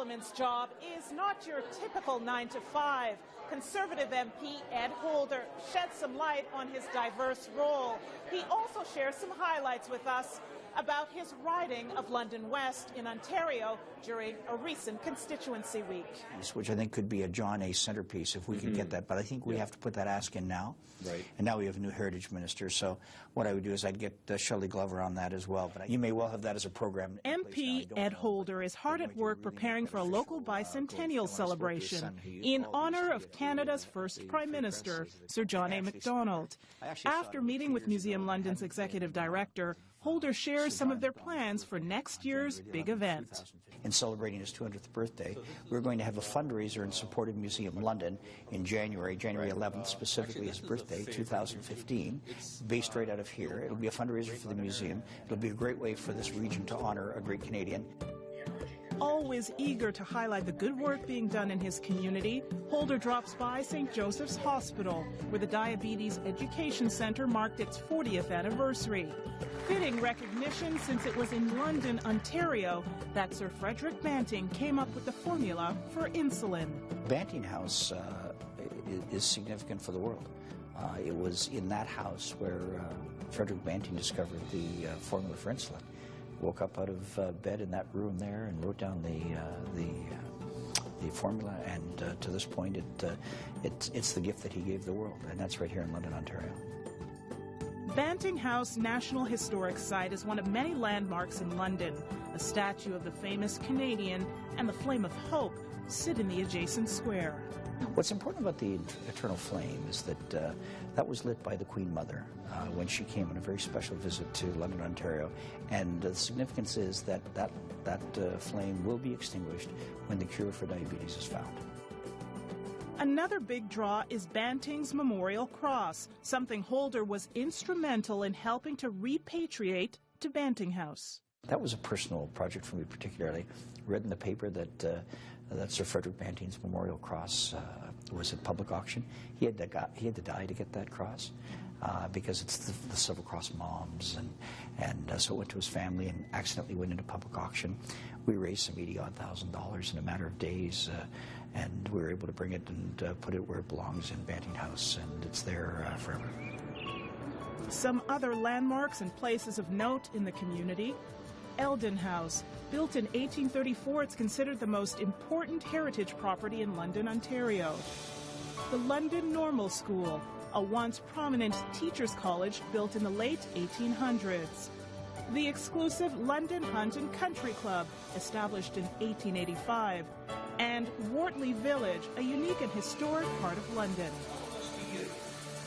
Parliament's job is not your typical 9-to-5. Conservative MP Ed Holder sheds some light on his diverse role. He also shares some highlights with us about his riding of London West in Ontario during a recent constituency week. Which I think could be a John A. centerpiece if we could get that, but I think we have to put that ask in now. Right. And now we have a new heritage minister, so what I would do is I'd get Shelley Glover on that as well, but you may well have that as a program. MP Ed Holder is hard at work preparing for a local bicentennial celebration in honor of Canada's first Prime Minister, Sir John A. Macdonald. After meeting with Museum London's executive director, Holder shares some of their plans for next year's big event. In celebrating his 200th birthday, we're going to have a fundraiser in support of Museum London in January 11th, specifically his birthday, 2015, based right out of here. It'll be a fundraiser for the museum. It'll be a great way for this region to honor a great Canadian. Always eager to highlight the good work being done in his community, Holder drops by St. Joseph's Hospital, where the Diabetes Education Centre marked its 40th anniversary. Fitting recognition since it was in London, Ontario, that Sir Frederick Banting came up with the formula for insulin. Banting House is significant for the world. It was in that house where Frederick Banting discovered the formula for insulin. Woke up out of bed in that room there and wrote down the formula, and to this point it's the gift that he gave the world, and that's right here in London, Ontario. Banting House National Historic Site is one of many landmarks in London. A statue of the famous Canadian and the Flame of Hope sit in the adjacent square. What's important about the eternal flame is that that was lit by the Queen Mother when she came on a very special visit to London, Ontario, and the significance is that flame will be extinguished when the cure for diabetes is found. Another big draw is Banting's Memorial Cross, something Holder was instrumental in helping to repatriate to Banting House. That was a personal project for me particularly. Read in the paper that Sir Frederick Banting's Memorial Cross was at public auction. He had to die to get that cross because it's the Silver Cross Moms, and so it went to his family and accidentally went into public auction. We raised some $80,000 in a matter of days, and we were able to bring it and put it where it belongs in Banting House, and it's there forever. Some other landmarks and places of note in the community. Eldon House. Built in 1834, it's considered the most important heritage property in London, Ontario. The London Normal School, a once prominent teachers' college built in the late 1800s. The exclusive London Hunt and Country Club, established in 1885. And Wortley Village, a unique and historic part of London.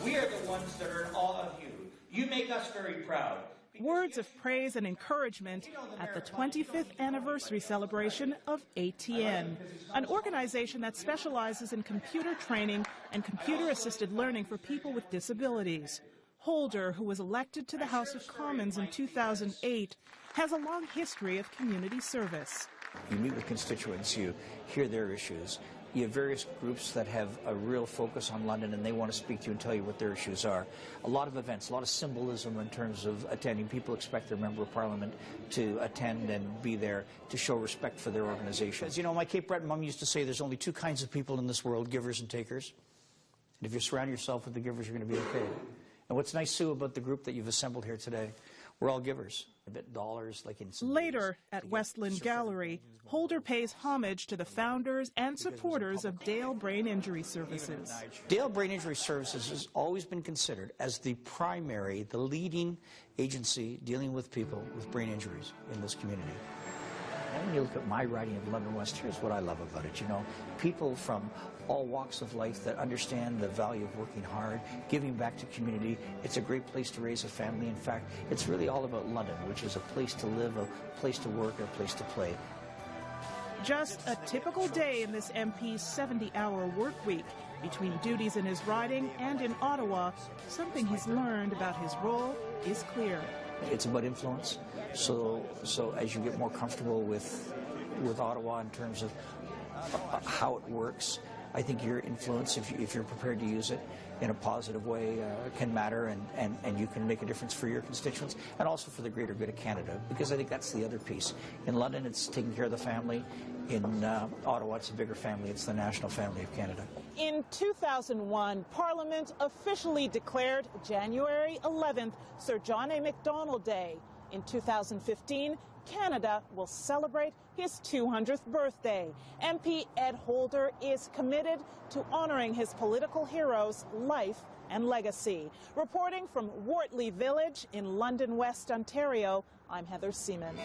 We are the ones that are in awe of you. You make us very proud. Words of praise and encouragement at the 25th anniversary celebration of ATN, an organization that specializes in computer training and computer-assisted learning for people with disabilities. Holder, who was elected to the House of Commons in 2008, has a long history of community service. You meet with constituents, you hear their issues. You have various groups that have a real focus on London, and they want to speak to you and tell you what their issues are. A lot of events, a lot of symbolism in terms of attending. People expect their member of parliament to attend and be there to show respect for their organizations. You know, my Cape Breton mom used to say there's only two kinds of people in this world, givers and takers. And if you surround yourself with the givers, you're going to be okay. And what's nice, Sue, about the group that you've assembled here today, we're all givers. A bit dollars, like in later at Westland Gallery, Holder pays homage to the founders and supporters of Dale Brain Injury Services. Dale Brain Injury Services has always been considered as the primary, the leading agency dealing with people with brain injuries in this community. And when you look at my riding of London West, here's what I love about it. You know, people from all walks of life that understand the value of working hard, giving back to community. It's a great place to raise a family. In fact, it's really all about London, which is a place to live, a place to work, a place to play. Just a typical day in this MP's 70-hour work week. Between duties in his riding and in Ottawa, something he's learned about his role is clear. It's about influence. So as you get more comfortable with Ottawa in terms of how it works, I think your influence, if you're prepared to use it in a positive way, can matter, and you can make a difference for your constituents and also for the greater good of Canada, because I think that's the other piece. In London, it's taking care of the family. In Ottawa, it's a bigger family. It's the national family of Canada. In 2001, Parliament officially declared January 11th Sir John A. Macdonald Day. In 2015, Canada will celebrate his 200th birthday. MP Ed Holder is committed to honoring his political hero's life and legacy. Reporting from Wortley Village in London, West Ontario, I'm Heather Seaman.